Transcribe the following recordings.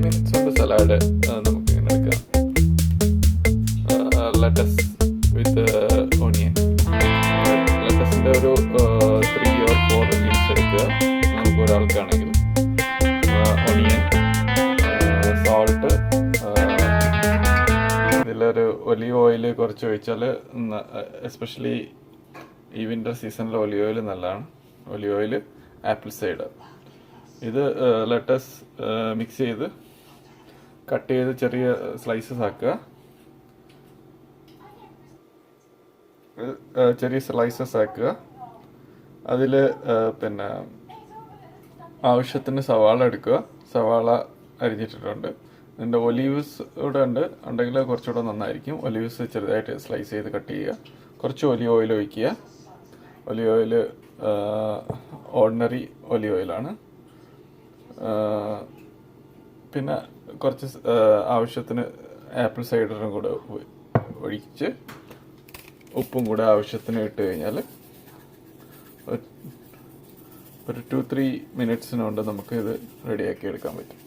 minutes കൊണ്ട് salad നമുക്ക് ഇങ്ങനെ എടുക്കാം. Let's with onion. ലെറ്റസിൻ്റെ ഒരു 3 or 4 ലീവ്സ് എടുക്കുക നമുക്ക് ഒരാൾക്കാണെങ്കിൽ. ഓണിയൻ, സോൾട്ട്, ഇതിലൊരു ഒലിവ് ഓയിൽ കുറച്ച് ഒഴിച്ചാൽ എസ്പെഷ്യലി ഈ വിൻ്റർ സീസണിൽ ഒലിവ് ഓയിൽ നല്ലതാണ്. Olive oil, apple cider. ഇത് ലെറ്റസ് മിക്സ് ചെയ്ത് കട്ട് ചെയ്ത് ചെറിയ സ്ലൈസസ് ആക്കുക. അതിൽ പിന്നെ ആവശ്യത്തിന് സവാള എടുക്കുക. സവാള അരിഞ്ഞിട്ടിട്ടുണ്ട്. ഇതിൻ്റെ ഒലീവ്സ് ഇവിടെ ഉണ്ടെങ്കിൽ കുറച്ചുകൂടെ നന്നായിരിക്കും. ഒലീവ്സ് ചെറുതായിട്ട് സ്ലൈസ് ചെയ്ത് കട്ട് ചെയ്യുക. കുറച്ച് ഒലിവ് ഓയിൽ ഒഴിക്കുക. ഒലിവ് ഓയിൽ ഓർഡിനറി ഒലിവ് ഓയിലാണ്. പിന്നെ കുറച്ച് ആവശ്യത്തിന് ആപ്പിൾ സൈഡറും കൂടെ ഒഴിച്ച് ഉപ്പും കൂടെ ആവശ്യത്തിന് ഇട്ട് കഴിഞ്ഞാൽ ഒരു 2-3 മിനിറ്റ്സിനുകൊണ്ട് നമുക്ക് ഇത് റെഡിയാക്കി എടുക്കാൻ പറ്റും.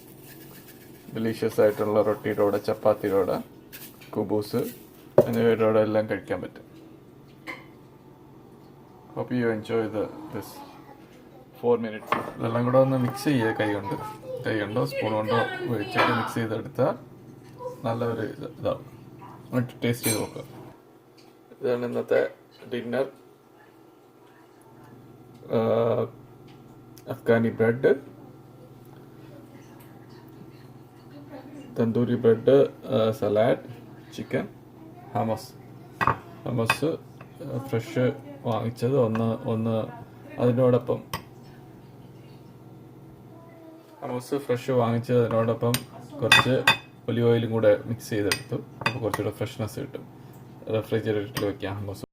ഡെലീഷ്യസ് ആയിട്ടുള്ള റൊട്ടിയുടെ കൂടെ, ചപ്പാത്തിയുടെ കൂടെ, കുബൂസ് എന്നിവയുടെ കൂടെ എല്ലാം കഴിക്കാൻ പറ്റും. Hope you enjoy this 4 minutes. ഇതെല്ലാം കൂടെ ഒന്ന് മിക്സ് ചെയ്യുക കൈ കൊണ്ടോ സ്പൂൺ കൊണ്ടോ വെച്ചിട്ട് മിക്സ് ചെയ്തെടുത്താൽ നല്ലൊരു ഇതാവും. എന്നിട്ട് ടേസ്റ്റ് ചെയ്ത് നോക്കുക. ഇതാണ് ഇന്നത്തെ dinner. Afghani bread, tandoori bread, salad, chicken, ഹമസ് fresh വാങ്ങിച്ചത് ഒന്ന് അതിനോടൊപ്പം കുറച്ച് ഒലിവ് ഓയിലും കൂടെ മിക്സ് ചെയ്തെടുത്തു. അപ്പോൾ കുറച്ചുകൂടെ ഫ്രഷ്നെസ് കിട്ടും. റെഫ്രിജറേറ്ററിൽ വയ്ക്കാം ഹമസ്.